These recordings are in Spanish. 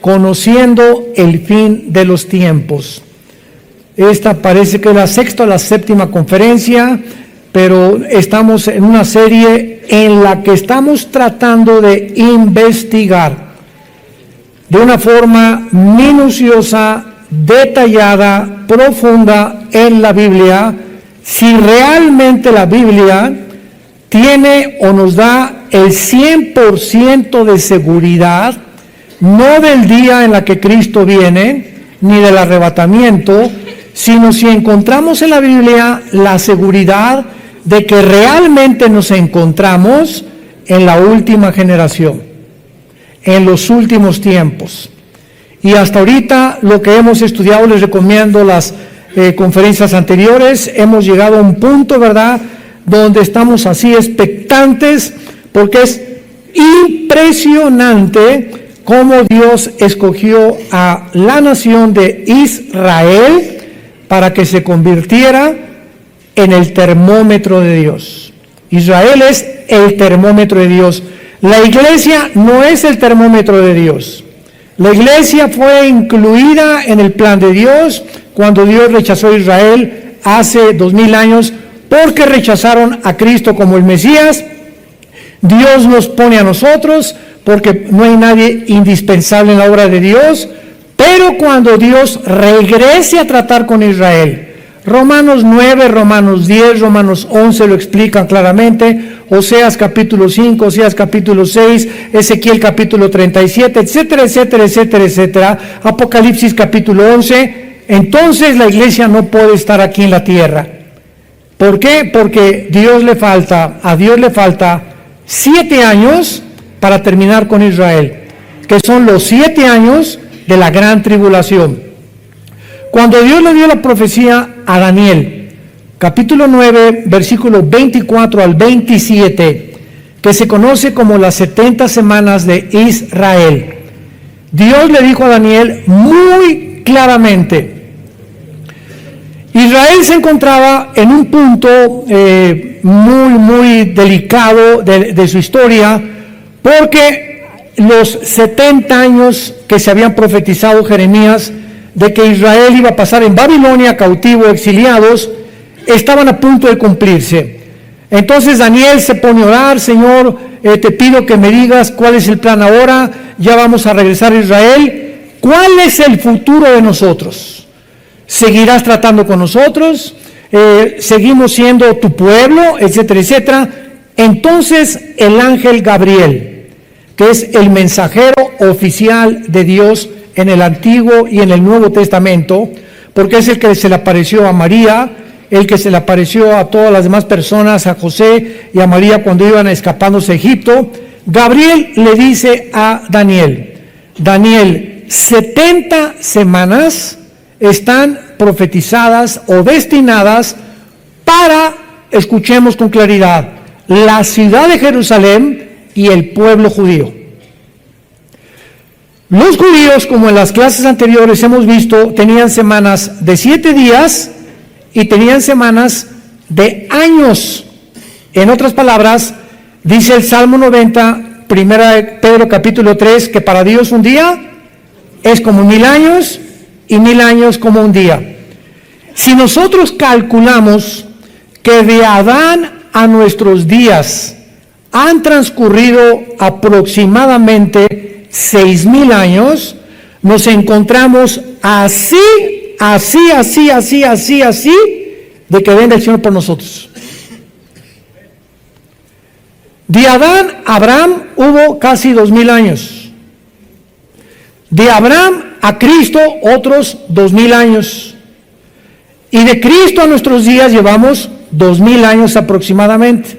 conociendo el fin de los tiempos. Esta parece que es la sexta o la séptima conferencia, pero estamos en una serie en la que estamos tratando de investigar de una forma minuciosa, detallada, profunda en la Biblia, si realmente la Biblia tiene o nos da el 100% de seguridad, no del día en la que Cristo viene, ni del arrebatamiento, sino si encontramos en la Biblia la seguridad de que realmente nos encontramos en la última generación, en los últimos tiempos. Y hasta ahorita lo que hemos estudiado, les recomiendo las conferencias anteriores, hemos llegado a un punto, ¿verdad?, donde estamos así expectantes, porque es impresionante cómo Dios escogió a la nación de Israel para que se convirtiera en el termómetro de Dios. Israel es el termómetro de Dios. La iglesia no es el termómetro de Dios. La iglesia fue incluida en el plan de Dios cuando Dios rechazó a Israel hace 2000 años porque rechazaron a Cristo como el Mesías. Dios nos pone a nosotros porque no hay nadie indispensable en la obra de Dios, pero cuando Dios regrese a tratar con Israel, Romanos 9, Romanos 10, Romanos 11 lo explican claramente, Oseas capítulo 5, Oseas capítulo 6, Ezequiel capítulo 37, etcétera, etcétera, etcétera, etcétera, Apocalipsis capítulo 11, entonces la iglesia no puede estar aquí en la tierra. ¿Por qué? Porque a Dios le falta 7 años para terminar con Israel, que son los 7 años de la gran tribulación. Cuando Dios le dio la profecía a Daniel, capítulo 9, versículo 24 al 27, que se conoce como las 70 semanas de Israel, Dios le dijo a Daniel muy claramente, Israel se encontraba en un punto muy delicado de su historia, porque los 70 años que se habían profetizado Jeremías de que Israel iba a pasar en Babilonia, cautivo, exiliados, estaban a punto de cumplirse. Entonces Daniel se pone a orar, Señor, te pido que me digas cuál es el plan ahora, ya vamos a regresar a Israel, ¿cuál es el futuro de nosotros? ¿Seguirás tratando con nosotros? ¿Seguimos siendo tu pueblo? Etcétera, etcétera. Entonces el ángel Gabriel, que es el mensajero oficial de Dios en el Antiguo y en el Nuevo Testamento, porque es el que se le apareció a María, el que se le apareció a todas las demás personas, a José y a María cuando iban escapándose a Egipto, Gabriel le dice a Daniel, 70 semanas están profetizadas o destinadas para, escuchemos con claridad, la ciudad de Jerusalén y el pueblo judío. Los judíos, como en las clases anteriores hemos visto, tenían semanas de 7 días y tenían semanas de años. En otras palabras, dice el Salmo 90, 1 Pedro capítulo 3, que para Dios un día es como 1000 años y 1000 años como un día. Si nosotros calculamos que de Adán a nuestros días han transcurrido aproximadamente 6000 años, nos encontramos así, de que venga el Señor por nosotros. De Adán a Abraham hubo casi 2000 años. De Abraham a Cristo otros 2000 años. Y de Cristo a nuestros días llevamos 2000 años aproximadamente.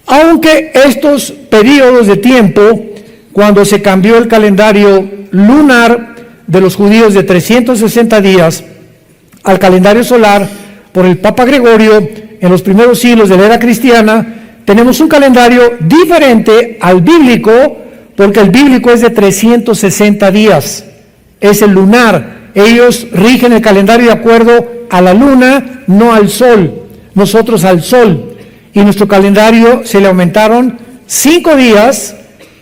Aunque estos periodos de tiempo, cuando se cambió el calendario lunar de los judíos de 360 días al calendario solar por el Papa Gregorio en los primeros siglos de la era cristiana, tenemos un calendario diferente al bíblico, porque el bíblico es de 360 días, es el lunar. Ellos rigen el calendario de acuerdo a la luna, no al sol, nosotros al sol. Y nuestro calendario se le aumentaron 5 días,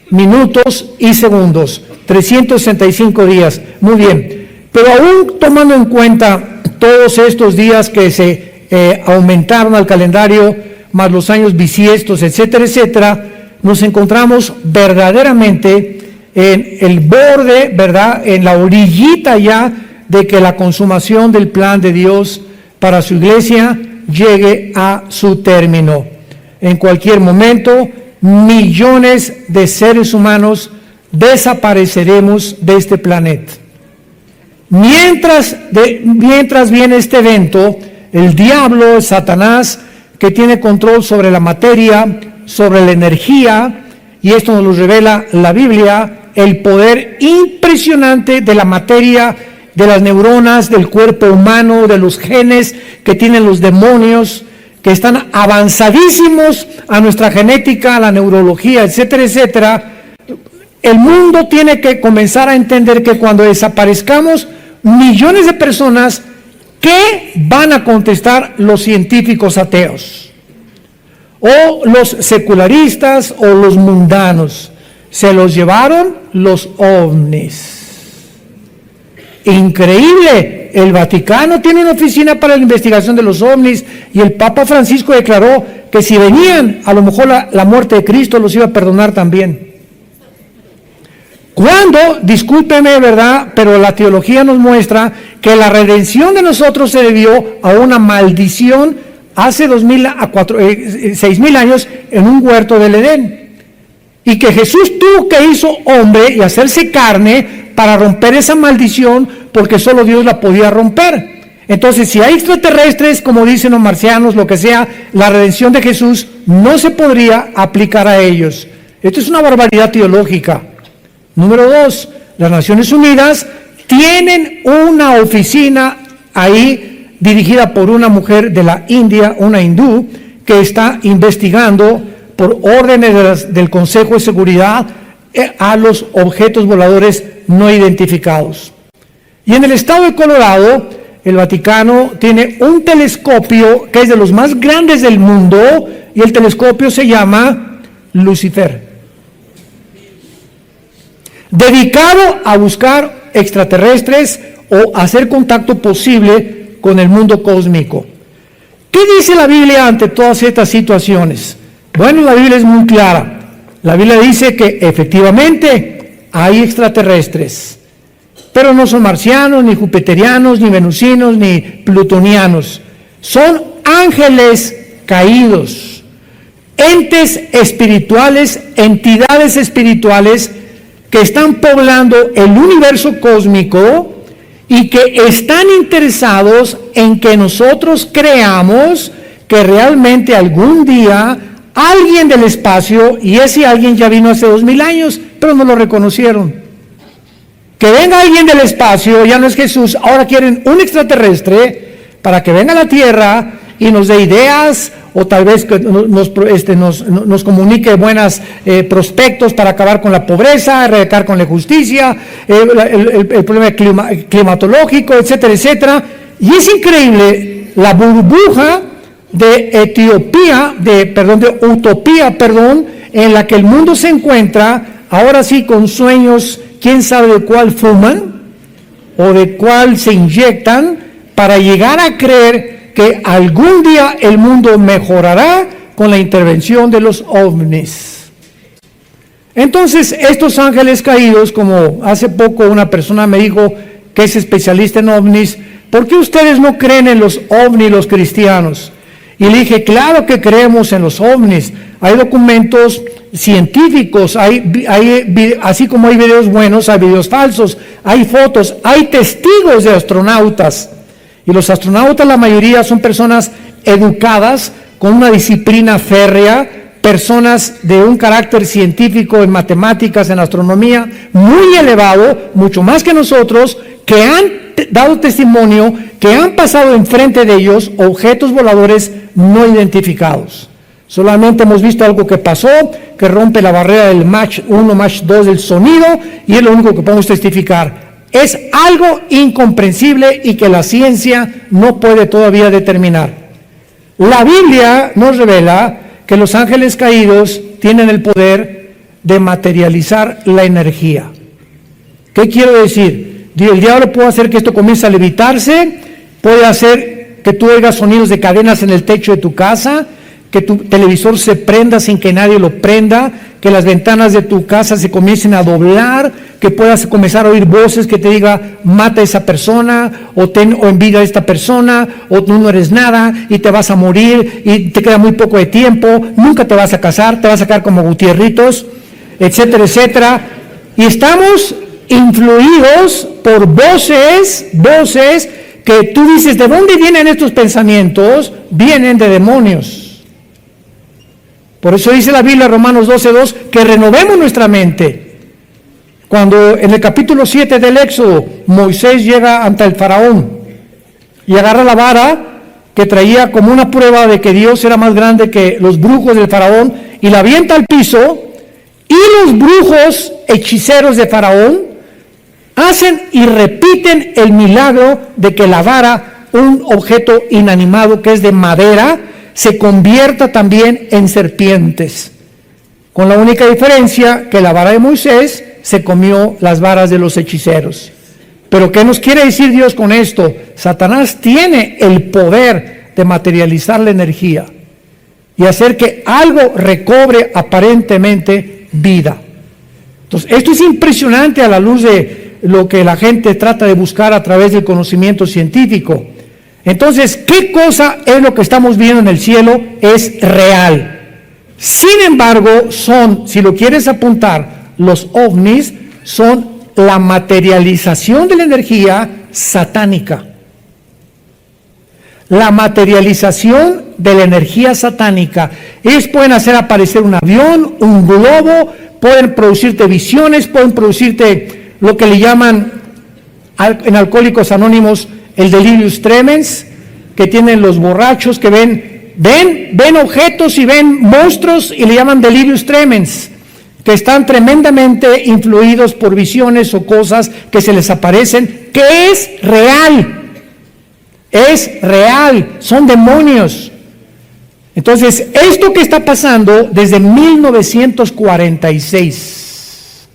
minutos y segundos. 365 días. Muy bien. Pero aún tomando en cuenta todos estos días que se aumentaron al calendario, más los años bisiestos, etcétera, etcétera, nos encontramos verdaderamente en el borde, ¿verdad?, en la orillita ya de que la consumación del plan de Dios para su iglesia llegue a su término. En cualquier momento, millones de seres humanos desapareceremos de este planeta. Mientras viene este evento, el diablo, Satanás, que tiene control sobre la materia, sobre la energía, y esto nos lo revela la Biblia, el poder impresionante de la materia, de las neuronas, del cuerpo humano, de los genes que tienen los demonios, que están avanzadísimos a nuestra genética, a la neurología, etcétera, etcétera. El mundo tiene que comenzar a entender que cuando desaparezcamos, millones de personas, ¿qué van a contestar los científicos ateos? O los secularistas o los mundanos. Se los llevaron los ovnis. Increíble. El Vaticano tiene una oficina para la investigación de los ovnis y el Papa Francisco declaró que si venían, a lo mejor la muerte de Cristo los iba a perdonar también. Cuando, discúlpeme, ¿verdad?, pero la teología nos muestra que la redención de nosotros se debió a una maldición hace 6,000 años en un huerto del Edén. Y que Jesús tuvo que hizo hombre y hacerse carne para romper esa maldición, porque solo Dios la podía romper. Entonces, si hay extraterrestres, como dicen los marcianos, lo que sea, la redención de Jesús no se podría aplicar a ellos. Esto es una barbaridad teológica. Número 2, las Naciones Unidas tienen una oficina ahí dirigida por una mujer de la India, una hindú, que está investigando por órdenes del Consejo de Seguridad a los objetos voladores no identificados. Y en el estado de Colorado, el Vaticano tiene un telescopio que es de los más grandes del mundo, y el telescopio se llama Lucifer, dedicado a buscar extraterrestres o hacer contacto posible con el mundo cósmico. ¿Qué dice la Biblia ante todas estas situaciones? Bueno, la Biblia es muy clara. La Biblia dice que efectivamente hay extraterrestres, pero no son marcianos, ni jupiterianos, ni venusinos, ni plutonianos. Son ángeles caídos, entes espirituales, entidades espirituales que están poblando el universo cósmico y que están interesados en que nosotros creamos que realmente algún día alguien del espacio, y ese alguien ya vino hace 2,000 años, pero no lo reconocieron. Que venga alguien del espacio, ya no es Jesús, ahora quieren un extraterrestre para que venga a la Tierra y nos dé ideas, o tal vez que nos comunique buenos prospectos para acabar con la pobreza, erradicar con la injusticia, el problema climatológico, etcétera, etcétera. Y es increíble la burbuja de utopía, en la que el mundo se encuentra, ahora sí con sueños, quién sabe de cuál fuman, o de cuál se inyectan, para llegar a creer que algún día el mundo mejorará con la intervención de los ovnis. Entonces, estos ángeles caídos, como hace poco una persona me dijo que es especialista en ovnis, ¿por qué ustedes no creen en los ovnis los cristianos? Y le dije, claro que creemos en los ovnis. Hay documentos científicos, así como hay videos buenos, hay videos falsos, hay fotos, hay testigos de astronautas. Y los astronautas, la mayoría, son personas educadas, con una disciplina férrea, personas de un carácter científico en matemáticas, en astronomía, muy elevado, mucho más que nosotros, que han dado testimonio, que han pasado enfrente de ellos objetos voladores no identificados. Solamente hemos visto algo que pasó, que rompe la barrera del Mach 1, Mach 2 del sonido, y es lo único que podemos testificar. Es algo incomprensible y que la ciencia no puede todavía determinar. La Biblia nos revela que los ángeles caídos tienen el poder de materializar la energía. ¿Qué quiero decir? El diablo puede hacer que esto comience a levitarse, puede hacer que tú oigas sonidos de cadenas en el techo de tu casa, que tu televisor se prenda sin que nadie lo prenda, que las ventanas de tu casa se comiencen a doblar, que puedas comenzar a oír voces que te diga, mata a esa persona, o envidia a esta persona, o tú no eres nada, y te vas a morir, y te queda muy poco de tiempo, nunca te vas a casar, te vas a quedar como Gutierritos, etcétera, etcétera. Y estamos influidos por voces que tú dices, ¿de dónde vienen estos pensamientos? Vienen de demonios. Por eso dice la Biblia, Romanos 12:2, que renovemos nuestra mente. Cuando en el capítulo 7 del Éxodo, Moisés llega ante el faraón y agarra la vara que traía como una prueba de que Dios era más grande que los brujos del faraón y la avienta al piso, y los brujos hechiceros de faraón hacen y repiten el milagro de que la vara, un objeto inanimado que es de madera, se convierta también en serpientes, con la única diferencia que la vara de Moisés se comió las varas de los hechiceros. Pero ¿qué nos quiere decir Dios con esto? Satanás tiene el poder de materializar la energía y hacer que algo recobre aparentemente vida. Entonces, esto es impresionante a la luz de lo que la gente trata de buscar a través del conocimiento científico. Entonces, ¿qué cosa es lo que estamos viendo en el cielo? Es real. Sin embargo, si lo quieres apuntar, los ovnis son la materialización de la energía satánica. La materialización de la energía satánica. Ellos pueden hacer aparecer un avión, un globo, pueden producirte visiones, pueden producirte lo que le llaman en Alcohólicos Anónimos el delirium tremens, que tienen los borrachos que ven objetos y ven monstruos y le llaman delirium tremens, que están tremendamente influidos por visiones o cosas que se les aparecen, que es real, son demonios. Entonces, esto que está pasando desde 1946,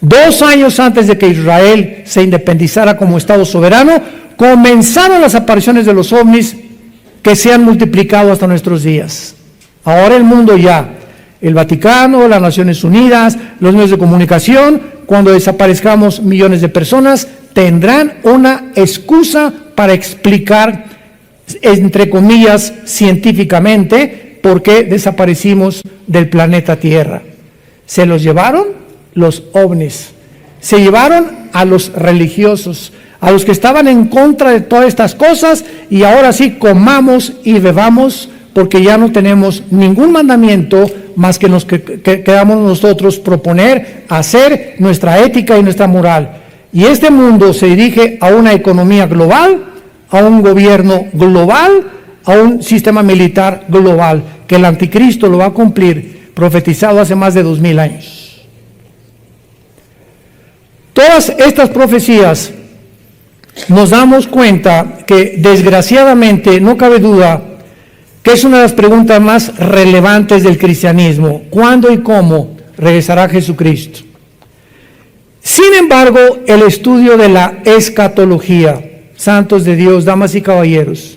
2 años antes de que Israel se independizara como Estado soberano, comenzaron las apariciones de los ovnis que se han multiplicado hasta nuestros días. Ahora el mundo ya, el Vaticano, las Naciones Unidas, los medios de comunicación, cuando desaparezcamos millones de personas, tendrán una excusa para explicar, entre comillas, científicamente, por qué desaparecimos del planeta Tierra. Se los llevaron los ovnis, se llevaron a los religiosos, a los que estaban en contra de todas estas cosas, y ahora sí comamos y bebamos, porque ya no tenemos ningún mandamiento más que nos quedamos nosotros proponer, hacer nuestra ética y nuestra moral. Y este mundo se dirige a una economía global, a un gobierno global, a un sistema militar global, que el anticristo lo va a cumplir, profetizado hace más de 2000 años. Todas estas profecías nos damos cuenta que desgraciadamente no cabe duda que es una de las preguntas más relevantes del cristianismo: ¿cuándo y cómo regresará Jesucristo? Sin embargo, el estudio de la escatología, santos de Dios, damas y caballeros,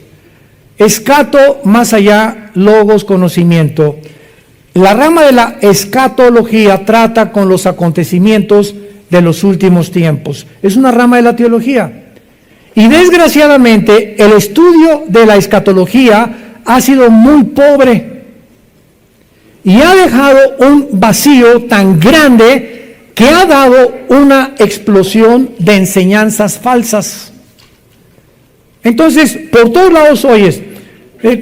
escato más allá, logos, conocimiento. La rama de la escatología trata con los acontecimientos de los últimos tiempos. Es una rama de la teología. Y desgraciadamente el estudio de la escatología ha sido muy pobre y ha dejado un vacío tan grande que ha dado una explosión de enseñanzas falsas. Entonces, por todos lados oyes,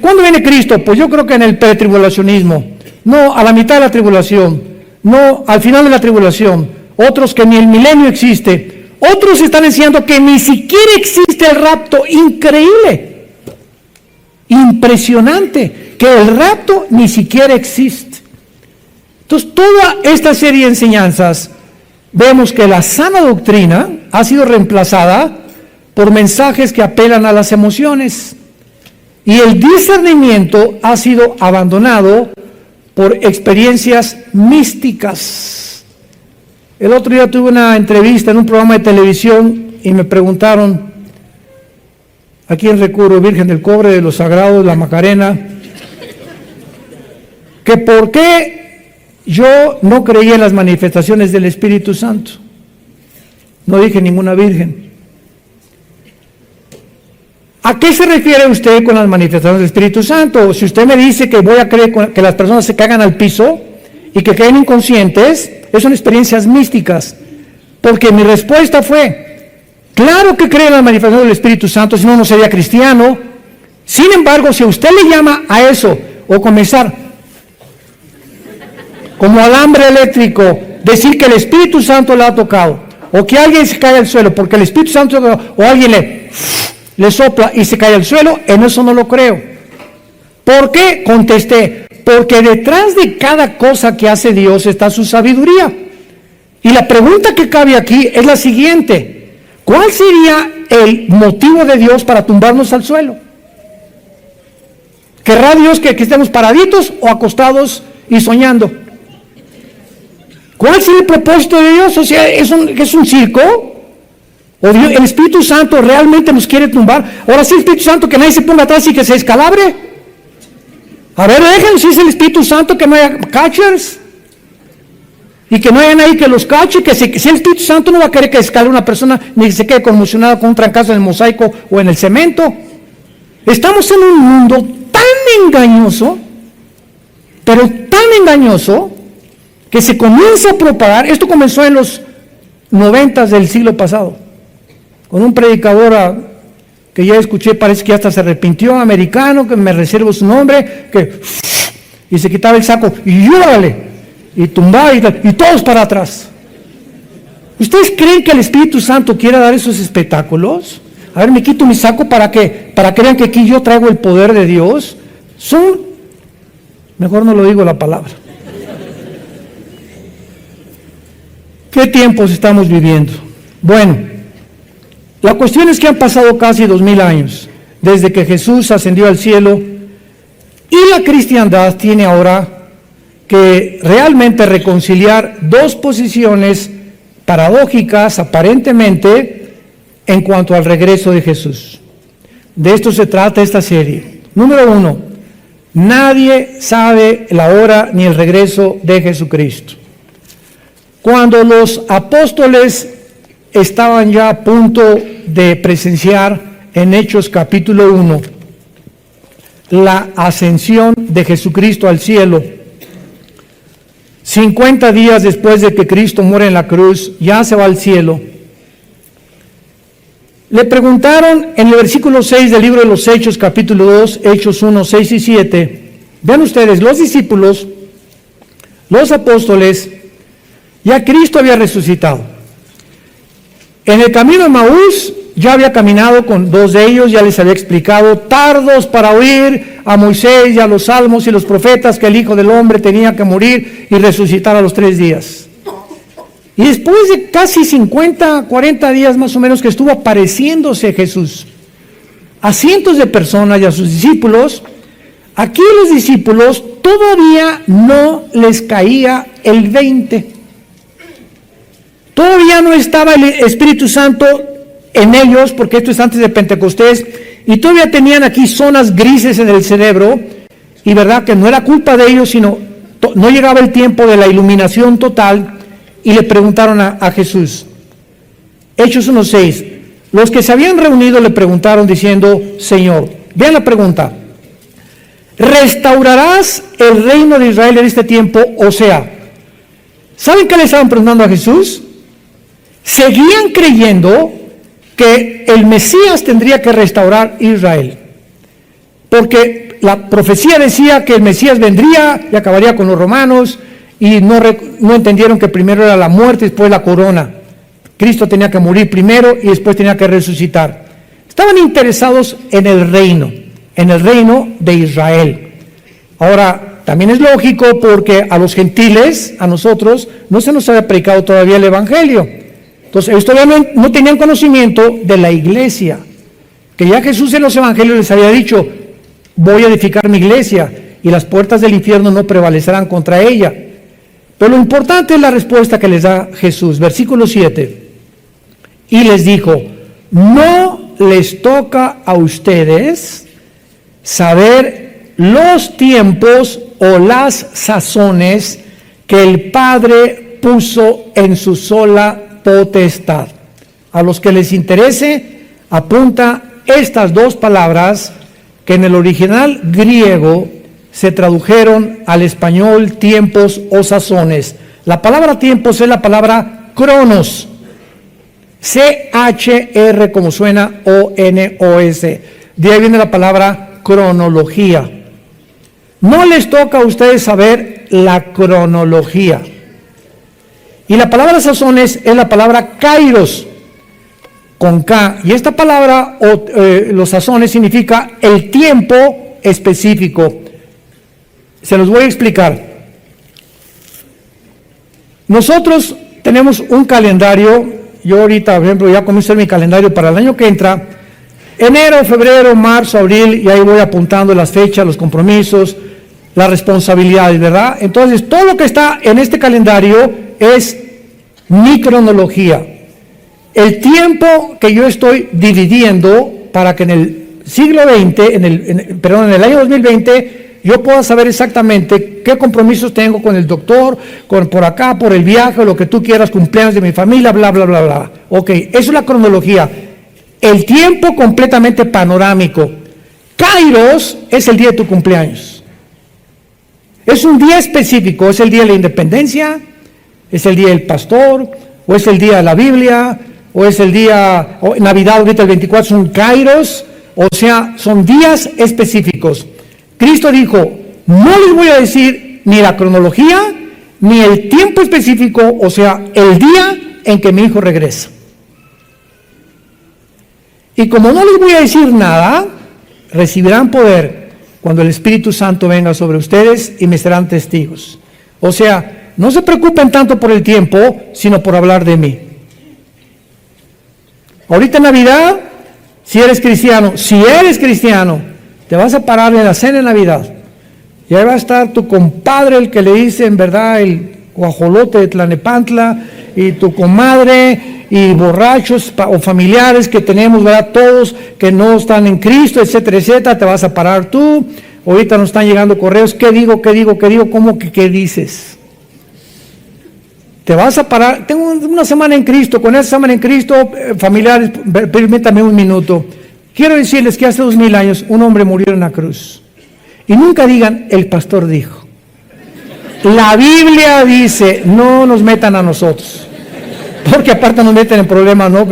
¿cuándo viene Cristo? Pues yo creo que en el pretribulacionismo, no a la mitad de la tribulación, no al final de la tribulación, otros que ni el milenio existe. Otros están enseñando que ni siquiera existe el rapto. Increíble, impresionante, que el rapto ni siquiera existe. Entonces, toda esta serie de enseñanzas, vemos que la sana doctrina ha sido reemplazada por mensajes que apelan a las emociones, y el discernimiento ha sido abandonado por experiencias místicas. El otro día tuve una entrevista en un programa de televisión y me preguntaron, ¿a quién recurro? Virgen del Cobre, de los Sagrados, la Macarena, que por qué yo no creía en las manifestaciones del Espíritu Santo. No dije ninguna virgen. ¿A qué se refiere usted con las manifestaciones del Espíritu Santo? Si usted me dice que voy a creer que las personas se caigan al piso y que queden inconscientes, son experiencias místicas. Porque mi respuesta fue, claro que creo en las manifestaciones del Espíritu Santo, si no, no sería cristiano. Sin embargo, si usted le llama a eso, o comenzar como alambre eléctrico, decir que el Espíritu Santo le ha tocado, o que alguien se cae al suelo porque el Espíritu Santo, o alguien le sopla y se cae al suelo, en eso no lo creo. ¿Por qué? Contesté, porque detrás de cada cosa que hace Dios está su sabiduría. Y la pregunta que cabe aquí es la siguiente: ¿cuál sería el motivo de Dios para tumbarnos al suelo? ¿Querrá Dios que estemos paraditos o acostados y soñando? ¿Cuál sería el propósito de Dios? O sea, ¿es un circo? ¿O Dios, el Espíritu Santo realmente nos quiere tumbar? Ahora sí, el Espíritu Santo, que nadie se ponga atrás y que se descalabre. A ver, déjenlo, si es el Espíritu Santo, que no haya catchers. Y que no haya nadie que los cache, si el Espíritu Santo no va a querer que descalabre una persona, ni que se quede conmocionada con un trancazo en el mosaico o en el cemento. Estamos en un mundo tan engañoso, pero tan engañoso, que se comienza a propagar. Esto comenzó en los 90 del siglo pasado, con un predicador que ya escuché, parece que hasta se arrepintió, americano, que me reservo su nombre, y se quitaba el saco, y llórale, y tumbaba, y todos para atrás. ¿Ustedes creen que el Espíritu Santo quiera dar esos espectáculos? A ver, me quito mi saco para que vean que aquí yo traigo el poder de Dios. Mejor no lo digo la palabra. ¿Qué tiempos estamos viviendo? Bueno, la cuestión es que han pasado casi 2000 años desde que Jesús ascendió al cielo, y la cristiandad tiene ahora que realmente reconciliar dos posiciones paradójicas aparentemente en cuanto al regreso de Jesús. De esto se trata esta serie. Número 1, nadie sabe la hora ni el regreso de Jesucristo. Cuando los apóstoles estaban ya a punto de presenciar en Hechos capítulo 1 la ascensión de Jesucristo al cielo, 50 días después de que Cristo muere en la cruz, ya se va al cielo, le preguntaron en el versículo 6 del libro de los Hechos capítulo 2, Hechos 1, 6 y 7, vean ustedes, los discípulos, los apóstoles, ya Cristo había resucitado. En el camino de Maús ya había caminado con dos de ellos, ya les había explicado, tardos para oír a Moisés y a los salmos y los profetas, que el Hijo del Hombre tenía que morir y resucitar a los 3 días. Y después de casi 50, 40 días más o menos que estuvo apareciéndose Jesús a cientos de personas y a sus discípulos, aquí los discípulos todavía no les caía el 20. Todavía no estaba el Espíritu Santo en ellos, porque esto es antes de Pentecostés, y todavía tenían aquí zonas grises en el cerebro, y verdad que no era culpa de ellos, sino no llegaba el tiempo de la iluminación total, y le preguntaron a Jesús. Hechos 1:6, los que se habían reunido le preguntaron diciendo, Señor, vean la pregunta, ¿restaurarás el reino de Israel en este tiempo? O sea, ¿saben qué le estaban preguntando a Jesús? Seguían creyendo que el Mesías tendría que restaurar Israel, porque la profecía decía que el Mesías vendría y acabaría con los romanos, y no entendieron que primero era la muerte y después la corona. Cristo tenía que morir primero y después tenía que resucitar. Estaban interesados en el reino de Israel. Ahora, también es lógico porque a los gentiles, a nosotros, no se nos había predicado todavía el Evangelio. Entonces, ellos todavía no tenían conocimiento de la iglesia, que ya Jesús en los Evangelios les había dicho, voy a edificar mi iglesia y las puertas del infierno no prevalecerán contra ella. Pero lo importante es la respuesta que les da Jesús. Versículo 7. Y les dijo, no les toca a ustedes saber los tiempos o las sazones que el Padre puso en su sola potestad. A los que les interese, apunta estas dos palabras que en el original griego se tradujeron al español tiempos o sazones. La palabra tiempos es la palabra cronos, C-H-R como suena, O-N-O-S. De ahí viene la palabra cronología. No les toca a ustedes saber la cronología. Y la palabra sazones es la palabra kairos, con K. Y esta palabra, los sazones, significa el tiempo específico. Se los voy a explicar. Nosotros tenemos un calendario. Yo ahorita, por ejemplo, ya comencé mi calendario para el año que entra. Enero, febrero, marzo, abril, y ahí voy apuntando las fechas, los compromisos, las responsabilidades, ¿verdad? Entonces, todo lo que está en este calendario es mi cronología. El tiempo que yo estoy dividiendo para que en el siglo XX, en el año 2020, yo pueda saber exactamente qué compromisos tengo con el doctor, por acá, por el viaje, lo que tú quieras, cumpleaños de mi familia, bla, bla, bla, bla. Ok, eso es la cronología. El tiempo completamente panorámico. Kairos es el día de tu cumpleaños. Es un día específico, es el día de la independencia, es el día del pastor, o es el día de la Biblia, o es el día, Navidad ahorita el 24 son Kairos, o sea, son días específicos. Cristo dijo, no les voy a decir ni la cronología, ni el tiempo específico, o sea, el día en que mi hijo regresa. Y como no les voy a decir nada, recibirán poder cuando el Espíritu Santo venga sobre ustedes y me serán testigos. O sea, no se preocupen tanto por el tiempo, sino por hablar de mí. Ahorita en Navidad, si eres cristiano, te vas a parar en la cena de Navidad. Y ahí va a estar tu compadre, el que le dice en verdad el guajolote de Tlanepantla, y tu comadre, y borrachos o familiares que tenemos, ¿verdad? Todos que no están en Cristo, etcétera, etcétera. Te vas a parar tú. Ahorita nos están llegando correos. ¿Qué digo? ¿Cómo que qué dices? Te vas a parar. Tengo una semana en Cristo. Con esa semana en Cristo, familiares, permítame un minuto. Quiero decirles que hace 2000 años un hombre murió en la cruz. Y nunca digan, el pastor dijo. La Biblia dice, no nos metan a nosotros. Porque aparte nos meten en problemas, ¿no?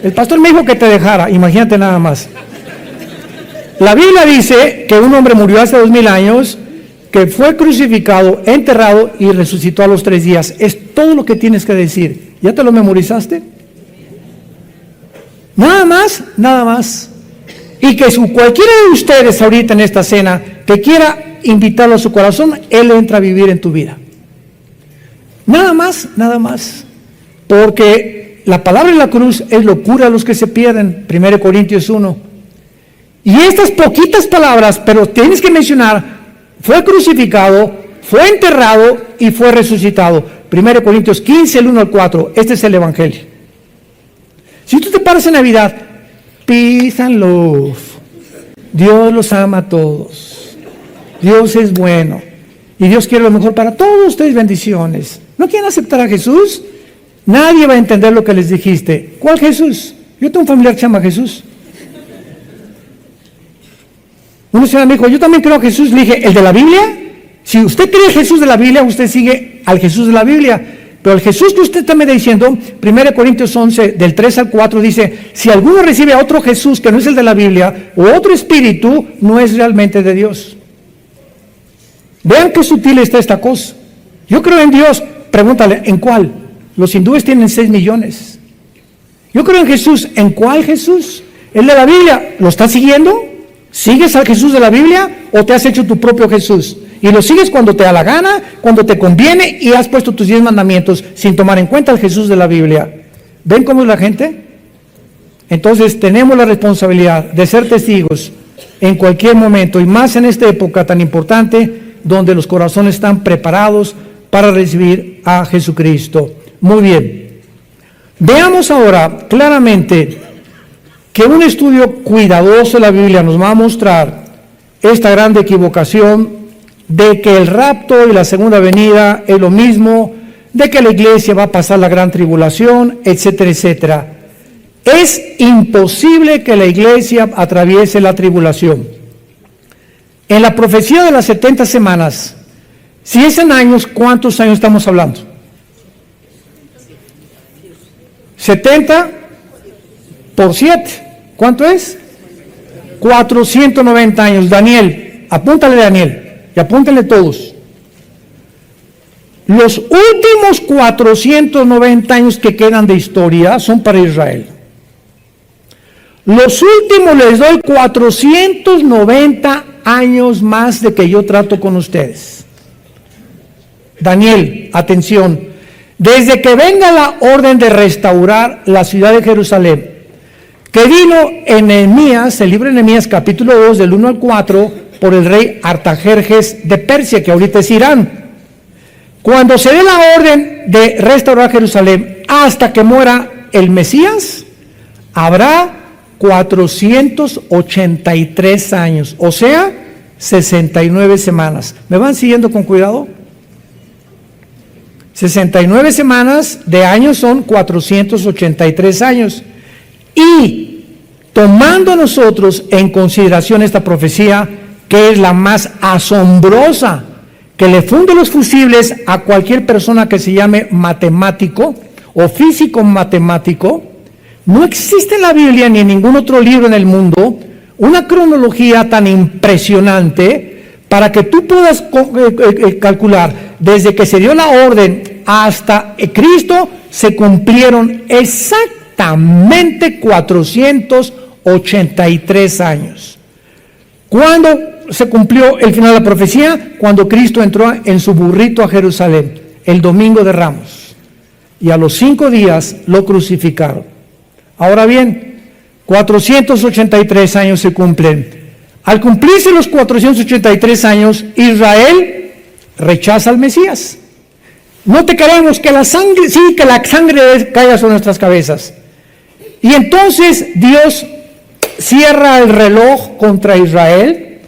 El pastor me dijo que te dejara, imagínate nada más. La Biblia dice que un hombre murió hace 2000 años, que fue crucificado, enterrado y resucitó a los 3 días. Es todo lo que tienes que decir. ¿Ya te lo memorizaste? Nada más. Y que cualquiera de ustedes ahorita en esta cena que quiera invitarlo a su corazón, Él entra a vivir en tu vida. Nada más. Porque la palabra de la cruz es locura a los que se pierden, 1 Corintios 1. Y estas poquitas palabras, pero tienes que mencionar, fue crucificado, fue enterrado y fue resucitado. 1 Corintios 15, el 1 al 4, este es el Evangelio. Si tú te paras en Navidad, peace and love, Dios los ama a todos, Dios es bueno, y Dios quiere lo mejor para todos ustedes, bendiciones. ¿No quieren aceptar a Jesús? Nadie va a entender lo que les dijiste. ¿Cuál Jesús? Yo tengo un familiar que se llama Jesús. Una señora me dijo, yo también creo a Jesús. Le dije, ¿el de la Biblia? Si usted cree Jesús de la Biblia, usted sigue al Jesús de la Biblia. Pero el Jesús que usted está me diciendo, 1 Corintios 11, del 3 al 4, dice, si alguno recibe a otro Jesús que no es el de la Biblia, o otro espíritu, no es realmente de Dios. Vean qué sutil está esta cosa. Yo creo en Dios, pregúntale, ¿en cuál? Los hindúes tienen 6 millones. Yo creo en Jesús, ¿en cuál Jesús? ¿El de la Biblia? ¿Lo estás siguiendo? ¿Sigues al Jesús de la Biblia o te has hecho tu propio Jesús? Y lo sigues cuando te da la gana, cuando te conviene y has puesto tus 10 mandamientos sin tomar en cuenta el Jesús de la Biblia. ¿Ven cómo es la gente? Entonces tenemos la responsabilidad de ser testigos en cualquier momento y más en esta época tan importante donde los corazones están preparados para recibir a Jesucristo. Muy bien. Veamos ahora claramente que un estudio cuidadoso de la Biblia nos va a mostrar esta gran equivocación de que el rapto y la segunda venida es lo mismo, de que la iglesia va a pasar la gran tribulación, etcétera, etcétera. Es imposible que la iglesia atraviese la tribulación. En la profecía de las 70 semanas, si es en años, ¿cuántos años estamos hablando? 70 por 7. ¿Cuánto es? 490 años. Daniel, apúntale Daniel, y apúntenle todos. Los últimos 490 años que quedan de historia son para Israel. Los últimos les doy 490 años más de que yo trato con ustedes. Daniel, atención, desde que venga la orden de restaurar la ciudad de Jerusalén, que vino en Nehemías, el libro de Nehemías capítulo 2, del 1 al 4, por el rey Artajerjes de Persia, que ahorita es Irán. Cuando se dé la orden de restaurar Jerusalén hasta que muera el Mesías, habrá 483 años, o sea, 69 semanas. ¿Me van siguiendo con cuidado? 69 semanas de años son 483 años. Y tomando nosotros en consideración esta profecía, que es la más asombrosa, que le funde los fusibles a cualquier persona que se llame matemático o físico matemático, no existe en la Biblia ni en ningún otro libro en el mundo una cronología tan impresionante para que tú puedas calcular desde que se dio la orden hasta Cristo se cumplieron exactamente 483 años. ¿Cuándo se cumplió el final de la profecía? Cuando Cristo entró en su burrito a Jerusalén, el domingo de Ramos, y a los 5 días lo crucificaron. Ahora bien, 483 años se cumplen. Al cumplirse los 483 años, Israel rechaza al Mesías. No te queremos, que la sangre, sí, que la sangre caiga sobre nuestras cabezas. Y entonces Dios cierra el reloj contra Israel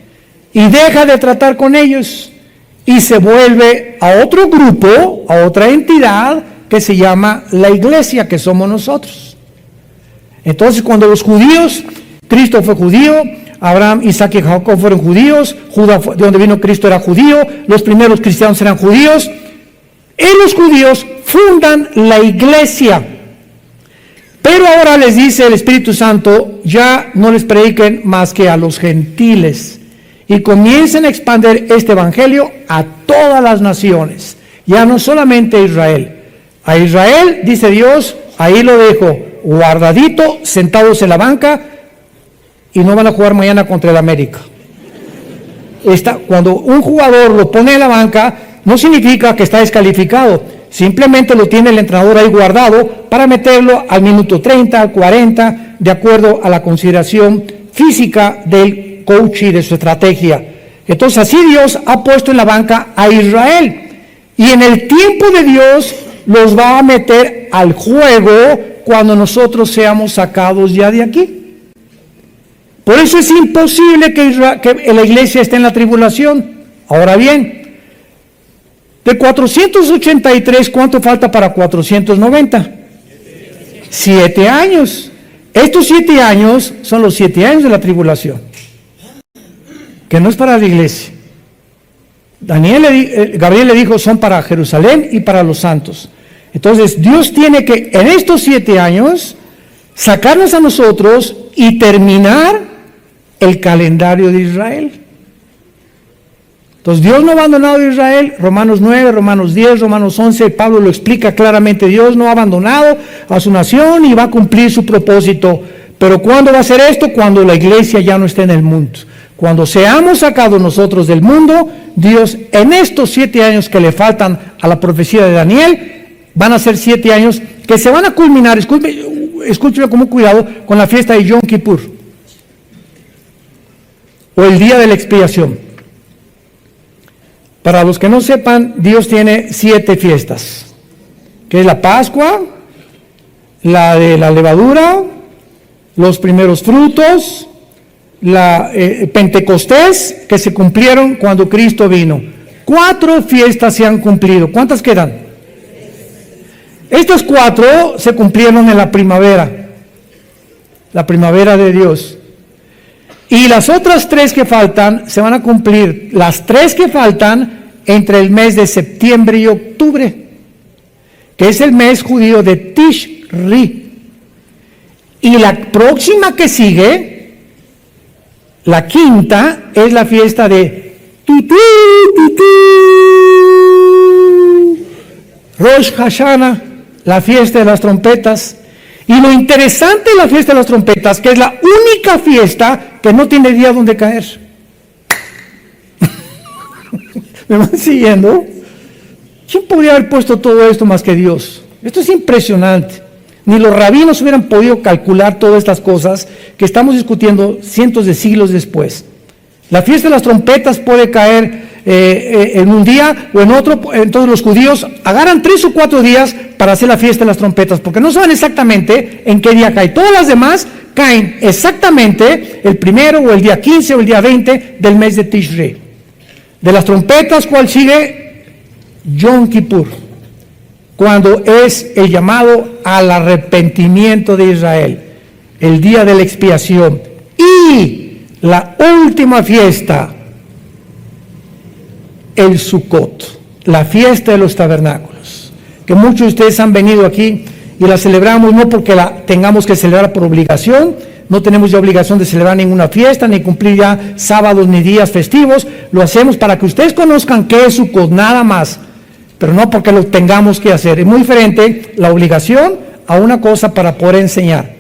y deja de tratar con ellos y se vuelve a otro grupo, a otra entidad que se llama la iglesia, que somos nosotros. Entonces, cuando los judíos, Cristo fue judío, Abraham, Isaac y Jacob fueron judíos, Judá, de donde vino Cristo, era judío, los primeros cristianos eran judíos, y los judíos fundan la iglesia. Pero ahora les dice el Espíritu Santo, ya no les prediquen más que a los gentiles, y comiencen a expandir este evangelio a todas las naciones, ya no solamente a Israel. A Israel, dice Dios, ahí lo dejo, guardadito, sentados en la banca, y no van a jugar mañana contra el América. Cuando un jugador lo pone en la banca, no significa que está descalificado, simplemente lo tiene el entrenador ahí guardado para meterlo al minuto 30, al 40, de acuerdo a la consideración física del coach y de su estrategia. Entonces así Dios ha puesto en la banca a Israel, y en el tiempo de Dios los va a meter al juego cuando nosotros seamos sacados ya de aquí. Por eso es imposible que la iglesia esté en la tribulación. Ahora bien, de 483, ¿cuánto falta para 490? 7 años. Estos 7 años son los 7 años de la tribulación, que no es para la iglesia. Gabriel le dijo, son para Jerusalén y para los santos. Entonces Dios tiene que en estos 7 años sacarnos a nosotros y terminar el calendario de Israel. Entonces Dios no ha abandonado a Israel. Romanos 9, Romanos 10, Romanos 11, Pablo lo explica claramente. Dios no ha abandonado a su nación y va a cumplir su propósito. Pero ¿cuándo va a ser esto? Cuando la iglesia ya no esté en el mundo. Cuando seamos sacados nosotros del mundo, Dios en estos 7 años que le faltan a la profecía de Daniel, van a ser 7 años que se van a culminar, escúcheme con cuidado, con la fiesta de Yom Kippur, o el día de la expiación. Para los que no sepan, Dios tiene 7 fiestas, que es la Pascua, la de la levadura, los primeros frutos, la Pentecostés, que se cumplieron cuando Cristo vino. 4 fiestas se han cumplido. ¿Cuántas quedan? Estas 4 se cumplieron en la primavera de Dios. Y las otras 3 que faltan se van a cumplir, las 3 que faltan entre el mes de septiembre y octubre, que es el mes judío de Tishri. Y la próxima que sigue, la quinta, es la fiesta de Rosh Hashanah, la fiesta de las trompetas. Y lo interesante de la fiesta de las trompetas, que es la única fiesta que no tiene día donde caer. ¿Me van siguiendo? ¿Quién podría haber puesto todo esto más que Dios? Esto es impresionante. Ni los rabinos hubieran podido calcular todas estas cosas que estamos discutiendo cientos de siglos después. La fiesta de las trompetas puede caer en un día o en otro. Entonces los judíos agarran 3 o 4 días para hacer la fiesta de las trompetas, porque no saben exactamente en qué día cae. Todas las demás caen exactamente el primero o el día 15 o el día 20 del mes de Tishri. De las trompetas, ¿cuál sigue? Yom Kippur, cuando es el llamado al arrepentimiento de Israel, el día de la expiación. Y la última fiesta, el Sukkot, la fiesta de los tabernáculos, que muchos de ustedes han venido aquí y la celebramos no porque la tengamos que celebrar por obligación. No tenemos ya obligación de celebrar ninguna fiesta, ni cumplir ya sábados ni días festivos. Lo hacemos para que ustedes conozcan qué es Sukkot, nada más, pero no porque lo tengamos que hacer. Es muy diferente la obligación a una cosa para poder enseñar.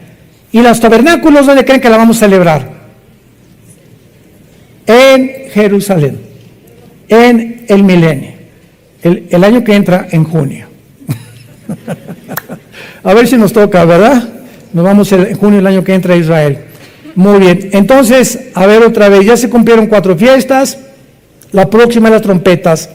¿Y los tabernáculos dónde creen que la vamos a celebrar? En Jerusalén, en el milenio, el año que entra en junio. A ver si nos toca, ¿verdad? Nos vamos en junio del año que entra a Israel. Muy bien, entonces, a ver otra vez, ya se cumplieron 4 fiestas, la próxima es las trompetas.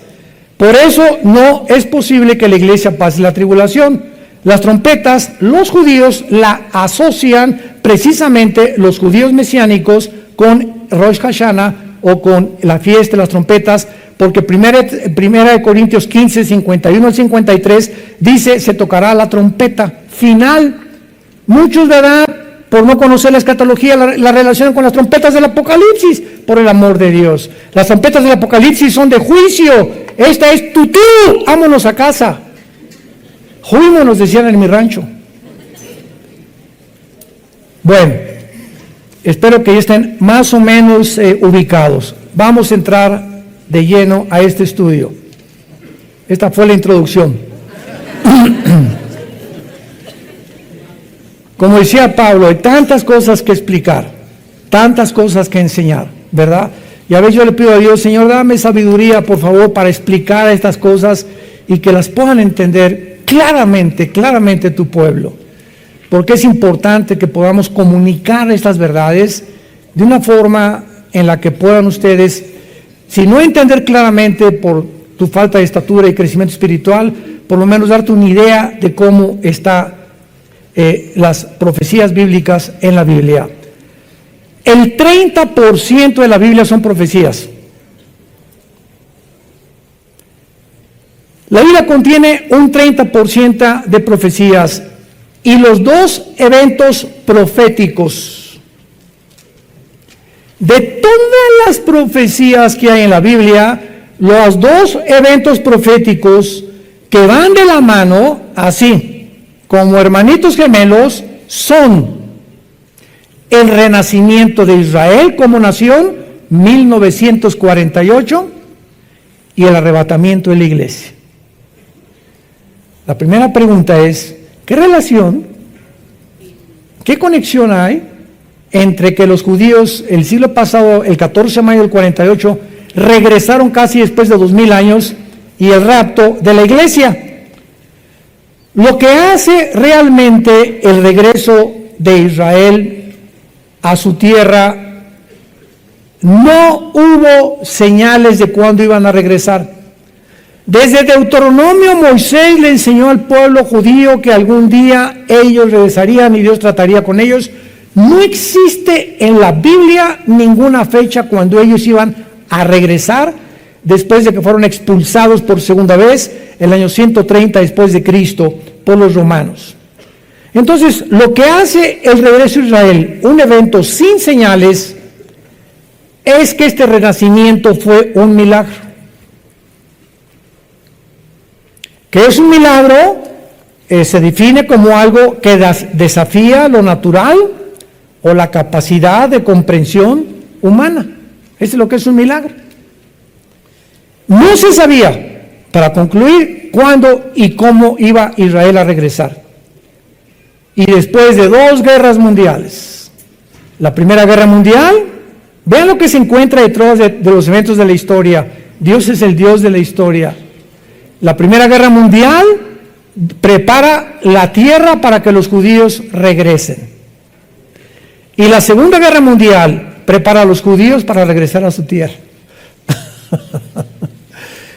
Por eso no es posible que la iglesia pase la tribulación. Las trompetas, los judíos la asocian precisamente, los judíos mesiánicos, con Rosh Hashanah o con la fiesta de las trompetas, porque primera de Corintios 15, 51 al 53, dice, se tocará la trompeta final. Muchos, ¿verdad?, por no conocer la escatología, la relacionan con las trompetas del Apocalipsis, por el amor de Dios. Las trompetas del Apocalipsis son de juicio. Esta es tutú, vámonos a casa. Juímonos, decían en mi rancho. Bueno, espero que ya estén más o menos ubicados. Vamos a entrar de lleno a este estudio. Esta fue la introducción. Como decía Pablo, hay tantas cosas que explicar, tantas cosas que enseñar, ¿verdad? Y a veces yo le pido a Dios, Señor, dame sabiduría, por favor, para explicar estas cosas y que las puedan entender claramente tu pueblo. Porque es importante que podamos comunicar estas verdades de una forma en la que puedan ustedes, si no entender claramente por tu falta de estatura y crecimiento espiritual, por lo menos darte una idea de cómo está las profecías bíblicas en la Biblia. El 30% de la Biblia son profecías. La Biblia contiene un 30% de profecías y los 2 eventos proféticos. De todas las profecías que hay en la Biblia, los 2 eventos proféticos que van de la mano así, como hermanitos gemelos, son el renacimiento de Israel como nación, 1948, y el arrebatamiento de la iglesia. La primera pregunta es, ¿qué relación, qué conexión hay entre que los judíos el siglo pasado, el 14 de mayo del 48, regresaron casi después de 2000 años y el rapto de la iglesia? Lo que hace realmente el regreso de Israel a su tierra, no hubo señales de cuándo iban a regresar. Desde Deuteronomio, Moisés le enseñó al pueblo judío que algún día ellos regresarían y Dios trataría con ellos. No existe en la Biblia ninguna fecha cuando ellos iban a regresar después de que fueron expulsados por segunda vez, el año 130 después de Cristo, por los romanos. Entonces, lo que hace el regreso a Israel, un evento sin señales, es que este renacimiento fue un milagro. ¿Qué es un milagro? Se define como algo que desafía lo natural o la capacidad de comprensión humana. Eso es lo que es un milagro. No se sabía, para concluir, cuándo y cómo iba Israel a regresar. Y después de 2 guerras mundiales, la Primera Guerra Mundial, vean lo que se encuentra detrás de los eventos de la historia. Dios es el Dios de la historia. La Primera Guerra Mundial prepara la tierra para que los judíos regresen. Y la Segunda Guerra Mundial prepara a los judíos para regresar a su tierra.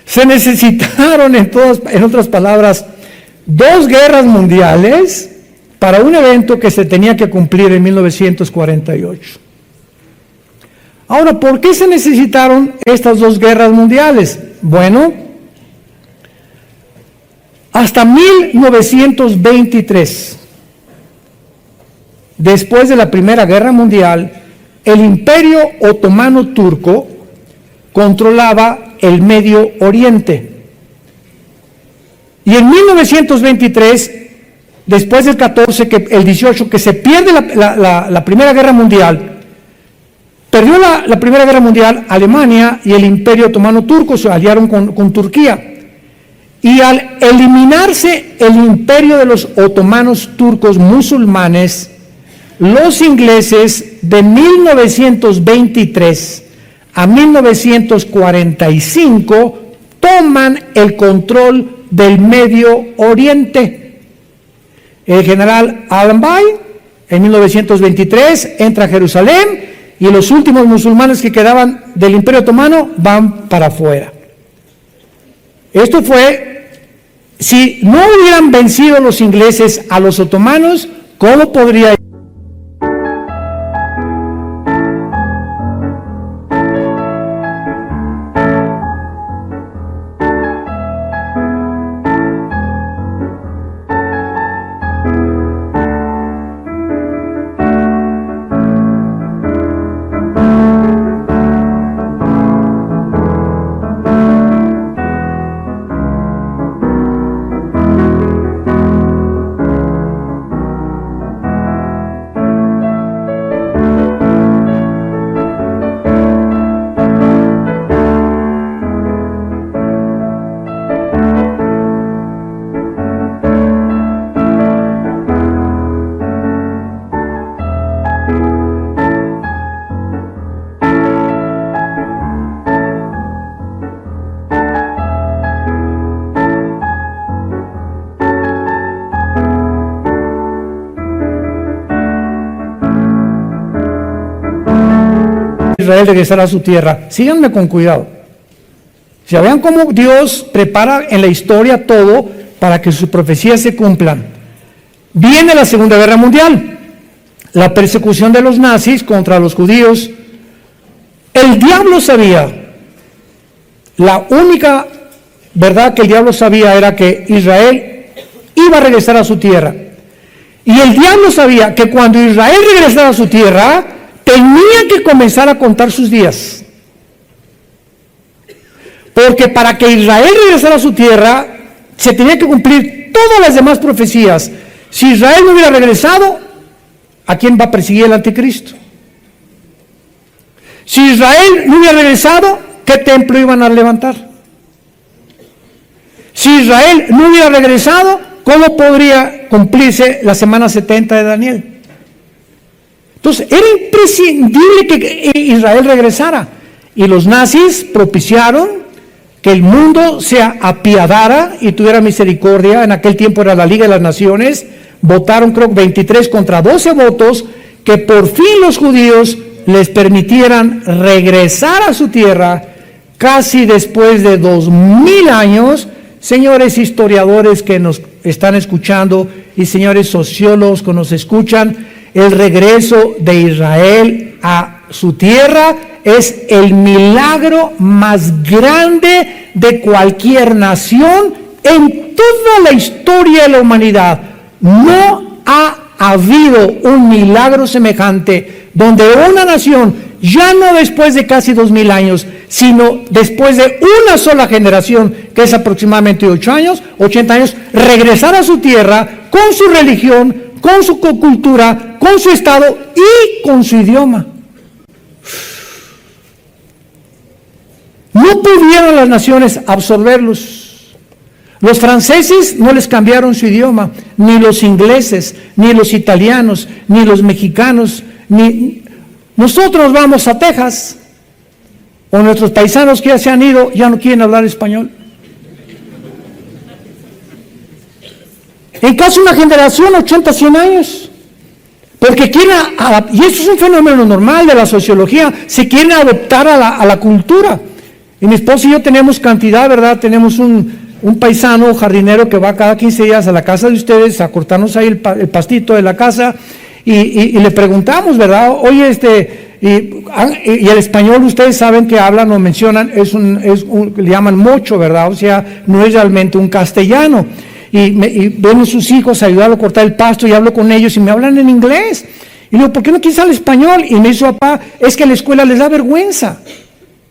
Se necesitaron, en otras palabras, 2 guerras mundiales para un evento que se tenía que cumplir en 1948. Ahora, ¿por qué se necesitaron estas 2 guerras mundiales? Bueno, hasta 1923, después de la Primera Guerra Mundial, el Imperio Otomano Turco controlaba el Medio Oriente. Y en 1923, después del 18, que se pierde la Primera Guerra Mundial, perdió la Primera Guerra Mundial Alemania y el Imperio Otomano Turco se aliaron con Turquía. Y al eliminarse el imperio de los otomanos turcos musulmanes, los ingleses de 1923 a 1945 toman el control del Medio Oriente. El general Allenby en 1923 entra a Jerusalén y los últimos musulmanes que quedaban del Imperio Otomano van para afuera. Esto fue, si no hubieran vencido los ingleses a los otomanos, ¿cómo podría Israel regresar a su tierra? Síganme con cuidado. Ya vean cómo Dios prepara en la historia todo para que sus profecías se cumplan. Viene la Segunda Guerra Mundial, la persecución de los nazis contra los judíos. El diablo sabía, la única verdad que el diablo sabía era que Israel iba a regresar a su tierra. Y el diablo sabía que cuando Israel regresara a su tierra, tenía que comenzar a contar sus días. Porque para que Israel regresara a su tierra, se tenía que cumplir todas las demás profecías. Si Israel no hubiera regresado, ¿a quién va a perseguir el anticristo? Si Israel no hubiera regresado, ¿qué templo iban a levantar? Si Israel no hubiera regresado, ¿cómo podría cumplirse la semana 70 de Daniel? Entonces, era imprescindible que Israel regresara. Y los nazis propiciaron que el mundo se apiadara y tuviera misericordia. En aquel tiempo era la Liga de las Naciones. Votaron, creo, 23 contra 12 votos, que por fin los judíos les permitieran regresar a su tierra casi después de 2000 años, señores historiadores que nos están escuchando y señores sociólogos que nos escuchan, el regreso de Israel a su tierra es el milagro más grande de cualquier nación en toda la historia de la humanidad. No ha habido un milagro semejante donde una nación, ya no después de casi 2000 años, sino después de una sola generación, que es aproximadamente 80 años, regresar a su tierra con su religión, con su cultura, con su estado y con su idioma. No pudieron las naciones absorberlos. Los franceses no les cambiaron su idioma, ni los ingleses, ni los italianos, ni los mexicanos, ni nosotros vamos a Texas, o nuestros paisanos que ya se han ido, ya no quieren hablar español. En casi una generación, 80, 100 años. Porque quieren, y eso es un fenómeno normal de la sociología, se quieren adoptar a la cultura. Y mi esposo y yo tenemos cantidad, ¿verdad? Tenemos un paisano jardinero que va cada 15 días a la casa de ustedes a cortarnos ahí el pastito de la casa y le preguntamos, ¿verdad? Oye, y el español ustedes saben que hablan o mencionan, le llaman mocho, ¿verdad? O sea, no es realmente un castellano. Y ven a sus hijos a ayudarlo a cortar el pasto y hablo con ellos y me hablan en inglés. Y le digo, ¿por qué no quieres hablar español? Y me dice, papá, es que a la escuela les da vergüenza.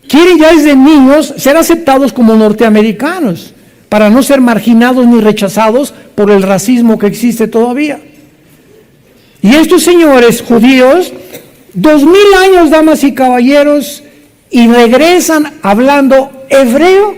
Quieren ya desde niños ser aceptados como norteamericanos, para no ser marginados ni rechazados por el racismo que existe todavía. Y estos señores judíos, 2000 años, damas y caballeros, y regresan hablando hebreo.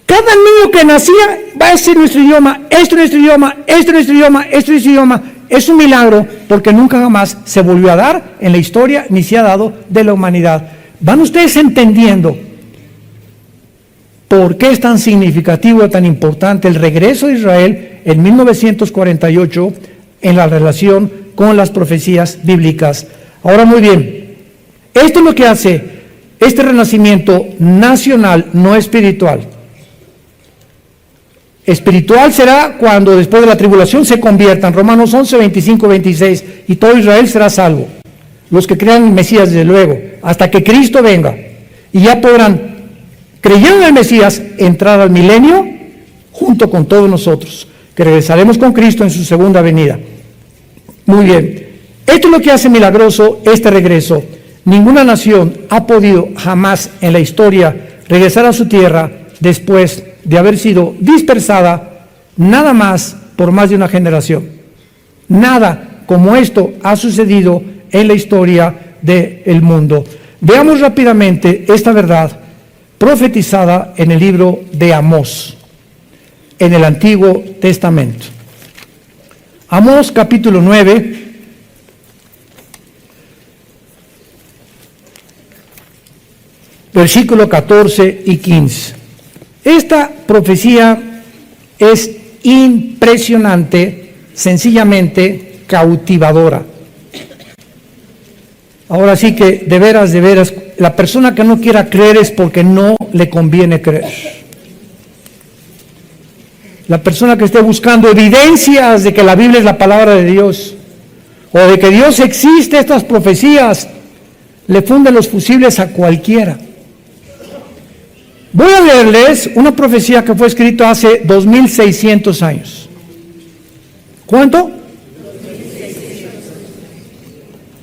Cada niño que nacía va a decir nuestro idioma, esto es nuestro idioma, esto es nuestro idioma, esto es nuestro idioma. Es un milagro porque nunca jamás se volvió a dar en la historia ni se ha dado de la humanidad. ¿Van ustedes entendiendo por qué es tan significativo y tan importante el regreso de Israel en 1948 en la relación con las profecías bíblicas? Ahora, muy bien, esto es lo que hace este renacimiento nacional, no espiritual. Espiritual será cuando después de la tribulación se conviertan, Romanos 11, 25, 26, y todo Israel será salvo. Los que crean en el Mesías, desde luego, hasta que Cristo venga, y ya podrán, creyendo en el Mesías, entrar al milenio junto con todos nosotros, que regresaremos con Cristo en su segunda venida. Muy bien, esto es lo que hace milagroso este regreso. Ninguna nación ha podido jamás en la historia regresar a su tierra después de haber sido dispersada nada más por más de una generación. Nada como esto ha sucedido en la historia del mundo. Veamos rápidamente esta verdad profetizada en el libro de Amós, en el Antiguo Testamento. Amós capítulo 9, versículo 14 y 15. Esta profecía es impresionante, sencillamente cautivadora. Ahora sí que de veras, la persona que no quiera creer es porque no le conviene creer. La persona que esté buscando evidencias de que la Biblia es la palabra de Dios, o de que Dios existe, estas profecías, le funden los fusibles a cualquiera. Voy a leerles una profecía que fue escrita hace 2600 años. ¿Cuánto?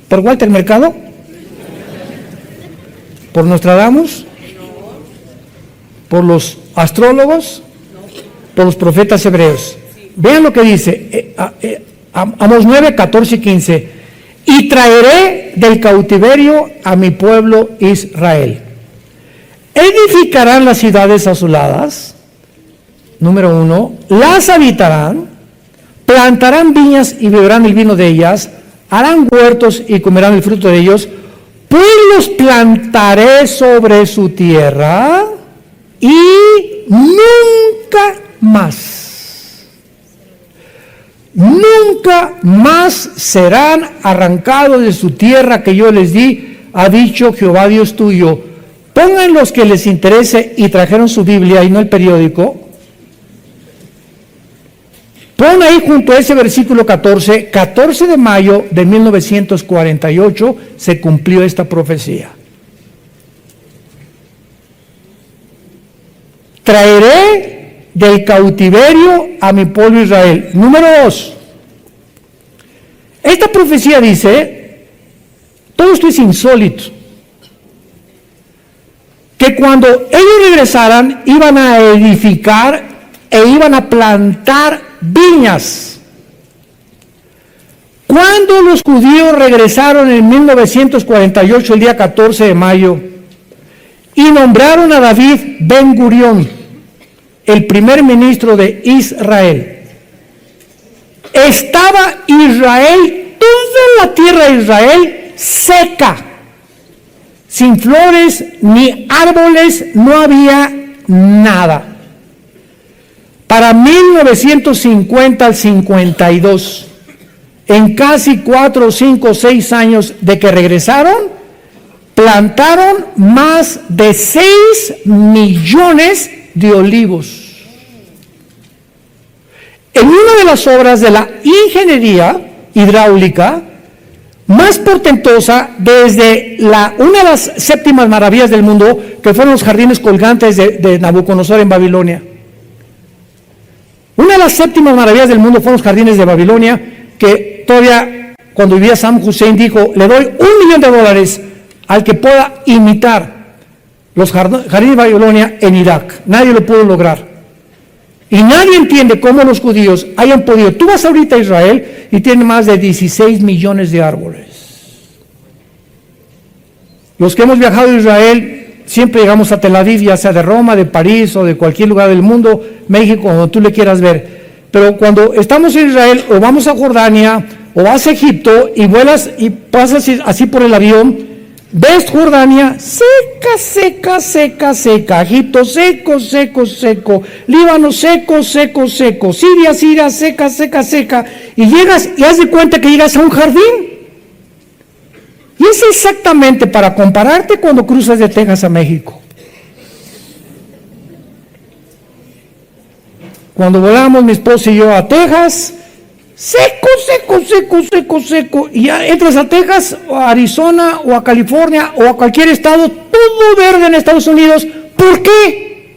¿Por Walter Mercado? ¿Por Nostradamus? ¿Por los astrólogos? ¿Por los profetas hebreos? Vean lo que dice Amós 9, 14 y 15. Y traeré del cautiverio a mi pueblo Israel. Edificarán las ciudades asoladas, número 1, las habitarán, plantarán viñas y beberán el vino de ellas, harán huertos y comerán el fruto de ellos, pues los plantaré sobre su tierra y nunca más serán arrancados de su tierra que yo les di, ha dicho Jehová Dios tuyo. Pongan los que les interese y trajeron su Biblia y no el periódico. Pon ahí junto a ese versículo 14 de mayo de 1948 se cumplió esta profecía. Traeré del cautiverio a mi pueblo Israel. Número 2. Esta profecía dice, todo esto es insólito, que cuando ellos regresaran iban a edificar e iban a plantar viñas. Cuando los judíos regresaron en 1948, el día 14 de mayo, y nombraron a David Ben Gurión, el primer ministro de Israel, estaba Israel, toda la tierra de Israel, seca, sin flores ni árboles, no había nada. Para 1950 al 52, en casi 4, 5, 6 años de que regresaron, plantaron más de 6 millones de olivos. En una de las obras de la ingeniería hidráulica más portentosa desde una de las séptimas maravillas del mundo, que fueron los jardines colgantes de Nabucodonosor en Babilonia. Una de las séptimas maravillas del mundo fueron los jardines de Babilonia, que todavía cuando vivía Saddam Hussein dijo, le doy $1 millón al que pueda imitar los jardines de Babilonia en Irak. Nadie lo pudo lograr. Y nadie entiende cómo los judíos hayan podido. Tú vas ahorita a Israel y tiene más de 16 millones de árboles. Los que hemos viajado a Israel, siempre llegamos a Tel Aviv, ya sea de Roma, de París o de cualquier lugar del mundo, México, donde tú le quieras ver. Pero cuando estamos en Israel, o vamos a Jordania, o vas a Egipto, y vuelas y pasas así por el avión, ves Jordania, seca, seca, seca, seca. Egipto, seco, seco, seco. Líbano, seco, seco, seco. Siria, Siria, seca, seca, seca. Y llegas y haz de cuenta que llegas a un jardín. Y es exactamente para compararte cuando cruzas de Texas a México. Cuando volamos mi esposa y yo a Texas, seco, seco, seco, seco, seco. Y ya entras a Texas, o a Arizona, o a California, o a cualquier estado, todo verde en Estados Unidos. ¿Por qué?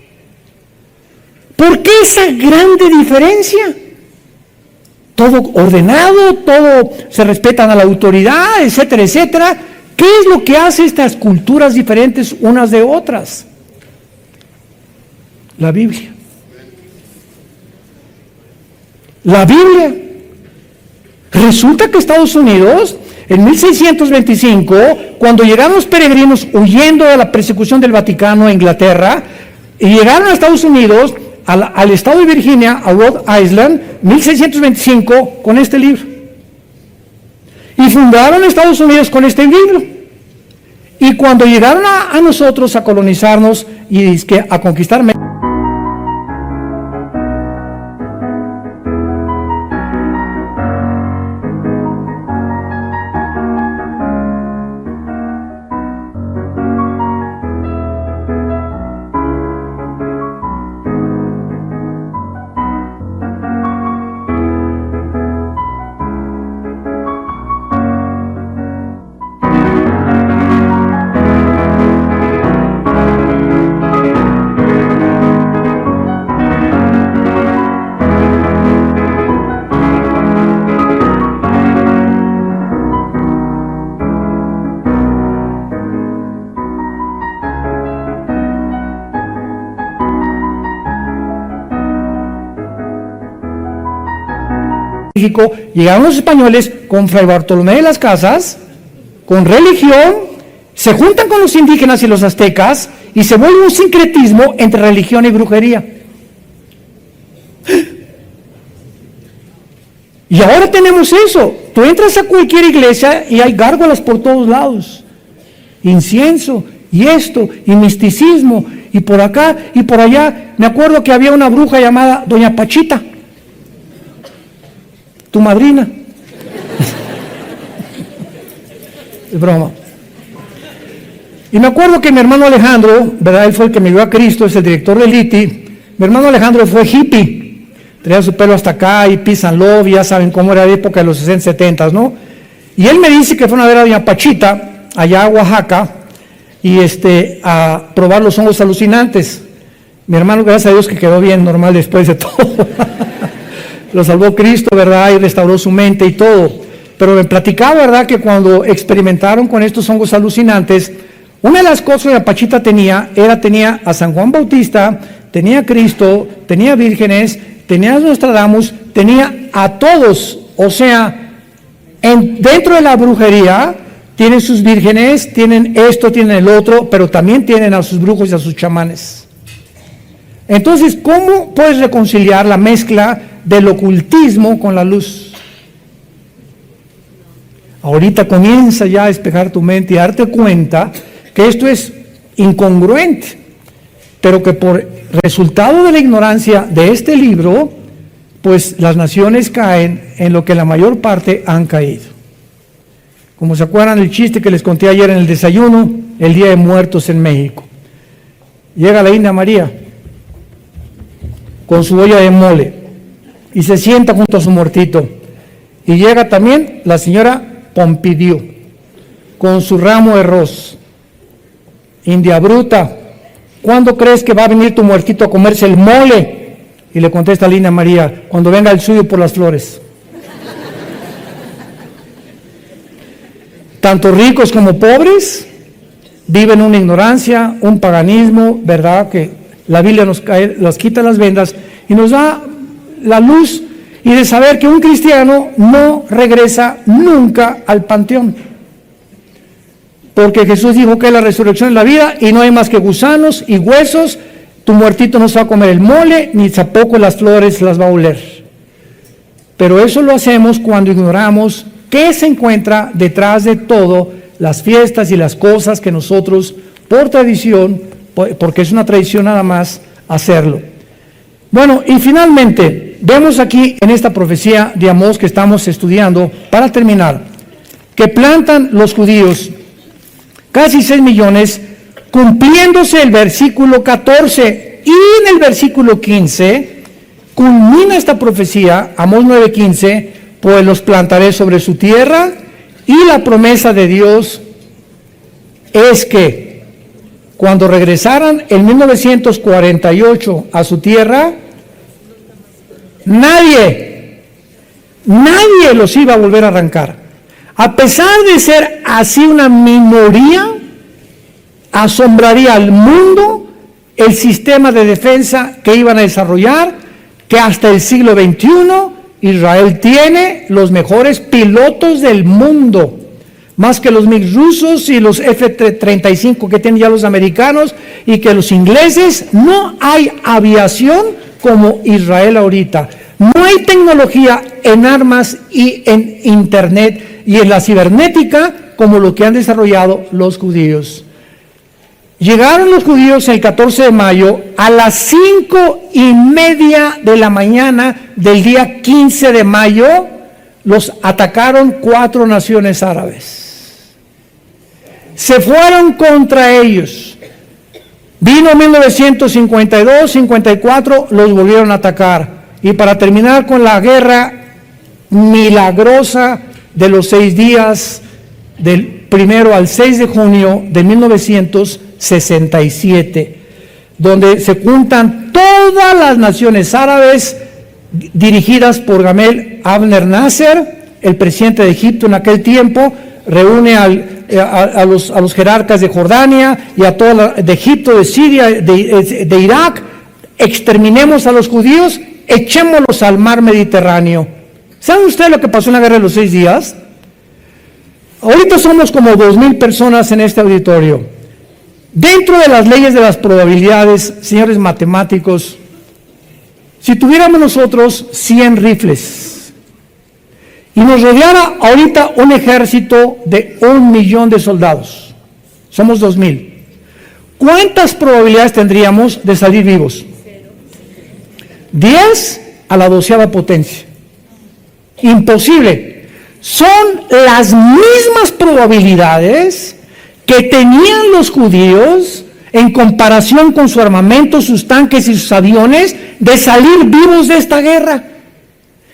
¿Por qué esa grande diferencia? Todo ordenado, todo se respetan a la autoridad, etcétera, etcétera. ¿Qué es lo que hace estas culturas diferentes unas de otras? La Biblia. La Biblia. Resulta que Estados Unidos, en 1625, cuando llegaron los peregrinos huyendo de la persecución del Vaticano a Inglaterra, y llegaron a Estados Unidos, al estado de Virginia, a Rhode Island, 1625, con este libro. Y fundaron Estados Unidos con este libro. Y cuando llegaron a nosotros a colonizarnos y a conquistar México, llegaron los españoles con Fray Bartolomé de las Casas, con religión, se juntan con los indígenas y los aztecas y se vuelve un sincretismo entre religión y brujería. Y ahora tenemos eso. Tú entras a cualquier iglesia y hay gárgolas por todos lados, incienso y esto, y misticismo, y por acá y por allá. Me acuerdo que había una bruja llamada Doña Pachita, tu madrina. Es broma. Y me acuerdo que mi hermano Alejandro, ¿verdad? Él fue el que me dio a Cristo, es el director del ITI. Mi hermano Alejandro fue hippie, traía su pelo hasta acá y peace and love, ya saben cómo era la época de los 60, 70, ¿no? Y él me dice que fueron a ver a doña Pachita, allá a Oaxaca, y a probar los hongos alucinantes. Mi hermano, gracias a Dios, que quedó bien, normal después de todo. Lo salvó Cristo, ¿verdad? Y restauró su mente y todo. Pero me platicaba, ¿verdad?, que cuando experimentaron con estos hongos alucinantes, una de las cosas que Pachita tenía a San Juan Bautista, tenía a Cristo, tenía vírgenes, tenía a Nostradamus, tenía a todos. O sea, dentro de la brujería tienen sus vírgenes, tienen esto, tienen el otro, pero también tienen a sus brujos y a sus chamanes. Entonces, ¿cómo puedes reconciliar la mezcla del ocultismo con la luz? Ahorita comienza ya a despejar tu mente y a darte cuenta que esto es incongruente, pero que por resultado de la ignorancia de este libro, pues las naciones caen en lo que la mayor parte han caído. Como se acuerdan el chiste que les conté ayer en el desayuno, el Día de Muertos en México. Llega la India María con su olla de mole y se sienta junto a su muertito. Y llega también la señora Pompidou con su ramo de ros. India bruta, ¿cuándo crees que va a venir tu muertito a comerse el mole? Y le contesta la India María, cuando venga el suyo por las flores. Tanto ricos como pobres viven una ignorancia, un paganismo, ¿verdad? Que la Biblia nos quita las vendas y nos da la luz y de saber que un cristiano no regresa nunca al panteón. Porque Jesús dijo que es la resurrección de la vida y no hay más que gusanos y huesos. Tu muertito no se va a comer el mole, ni tampoco las flores las va a oler. Pero eso lo hacemos cuando ignoramos qué se encuentra detrás de todo, las fiestas y las cosas que nosotros, por tradición, porque es una tradición nada más, hacerlo. Bueno, y finalmente, vemos aquí en esta profecía de Amós que estamos estudiando, para terminar, que plantan los judíos casi 6 millones, cumpliéndose el versículo 14, y en el versículo 15 culmina esta profecía, Amós 9:15, pues los plantaré sobre su tierra, y la promesa de Dios es que cuando regresaran en 1948 a su tierra, nadie los iba a volver a arrancar. A pesar de ser así una minoría, asombraría al mundo el sistema de defensa que iban a desarrollar, que hasta el siglo XXI Israel tiene los mejores pilotos del mundo, más que los MiG rusos y los F-35 que tienen ya los americanos y que los ingleses. No hay aviación como Israel ahorita. No hay tecnología en armas y en internet y en la cibernética como lo que han desarrollado los judíos. Llegaron los judíos el 14 de mayo a las 5:30 de la mañana del día 15 de mayo, los atacaron 4 naciones árabes. Se fueron contra ellos. Vino 1952, 54, los volvieron a atacar. Y para terminar con la guerra milagrosa de los 6 días, del 1 al 6 de junio de 1967, donde se juntan todas las naciones árabes dirigidas por Gamal Abdel Nasser, el presidente de Egipto en aquel tiempo, reúne a los jerarcas de Jordania y a toda de Egipto, de Siria, de Irak. Exterminemos a los judíos, echémoslos al mar Mediterráneo. ¿Saben ustedes lo que pasó en la guerra de los 6 días? Ahorita somos como 2,000 personas en este auditorio. Dentro de las leyes de las probabilidades, señores matemáticos, si tuviéramos nosotros 100 rifles y nos rodeara ahorita un ejército de 1,000,000 de soldados, somos 2,000, ¿cuántas probabilidades tendríamos de salir vivos? 10 a la 12ª potencia. Imposible. Son las mismas probabilidades que tenían los judíos en comparación con su armamento, sus tanques y sus aviones, de salir vivos de esta guerra.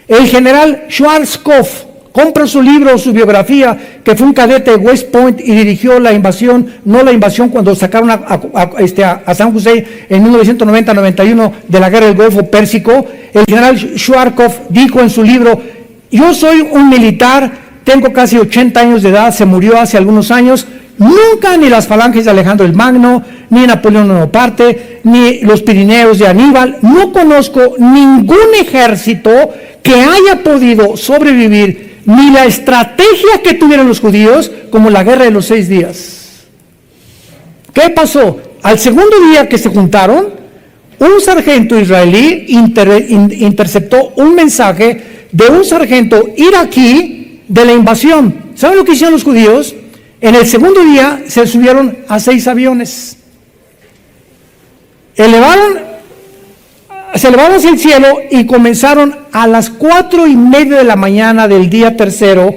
El general Schwarzkopf compra su libro, su biografía, que fue un cadete de West Point y dirigió la invasión, no la invasión cuando sacaron a San José en 1990-91 de la guerra del Golfo Pérsico. El general Schwarzkopf dijo en su libro: yo soy un militar, tengo casi 80 años de edad, se murió hace algunos años, nunca ni las falanges de Alejandro el Magno, ni Napoleón Bonaparte, ni los Pirineos de Aníbal, no conozco ningún ejército que haya podido sobrevivir, ni la estrategia que tuvieron los judíos, como la guerra de los 6 días. ¿Qué pasó? Al segundo día que se juntaron, un sargento israelí interceptó un mensaje de un sargento iraquí de la invasión. ¿Saben lo que hicieron los judíos? En el segundo día se subieron a 6 aviones. Se elevaron hacia el cielo y comenzaron a las 4:30 de la mañana del día tercero.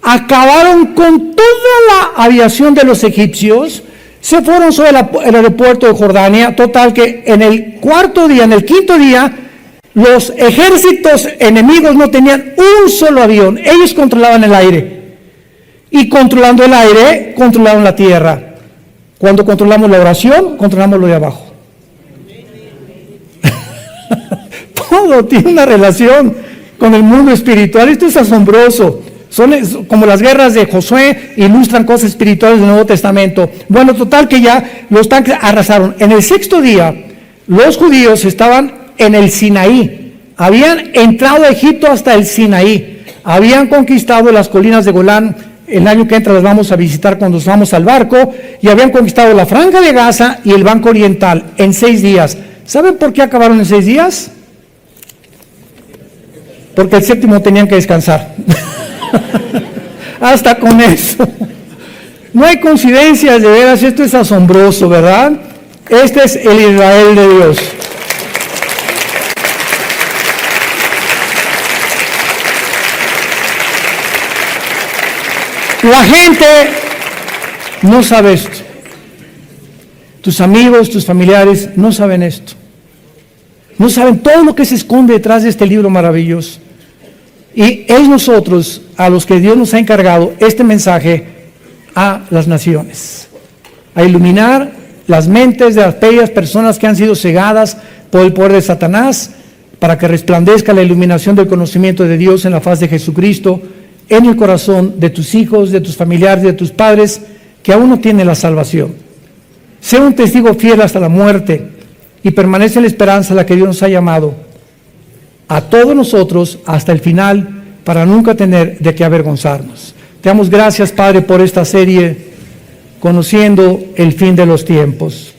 Acabaron con toda la aviación de los egipcios. Se fueron sobre el aeropuerto de Jordania. Total que en el quinto día, los ejércitos enemigos no tenían un solo avión. Ellos controlaban el aire. Y controlando el aire, controlaron la tierra. Cuando controlamos la oración, controlamos lo de abajo. Todo tiene una relación con el mundo espiritual. Esto es asombroso. Son como las guerras de Josué, ilustran cosas espirituales del Nuevo Testamento. Bueno, total que ya los tanques arrasaron. En el 6º día, los judíos estaban en el Sinaí. Habían entrado a Egipto hasta el Sinaí. Habían conquistado las colinas de Golán. El año que entra las vamos a visitar cuando vamos al barco. Y habían conquistado la Franja de Gaza y el Banco Oriental en 6 días. ¿Saben por qué acabaron en 6 días? Porque el 7º tenían que descansar. Hasta con eso. No hay coincidencias, de veras, esto es asombroso, ¿verdad? Este es el Israel de Dios. La gente no sabe esto. Tus amigos, tus familiares no saben esto. No saben todo lo que se esconde detrás de este libro maravilloso. Y es nosotros a los que Dios nos ha encargado este mensaje a las naciones. A iluminar las mentes de aquellas personas que han sido cegadas por el poder de Satanás, para que resplandezca la iluminación del conocimiento de Dios en la faz de Jesucristo, en el corazón de tus hijos, de tus familiares, de tus padres, que aún no tienen la salvación. Sé un testigo fiel hasta la muerte y permanece en la esperanza a la que Dios nos ha llamado, a todos nosotros hasta el final, para nunca tener de qué avergonzarnos. Te damos gracias, Padre, por esta serie, conociendo el fin de los tiempos.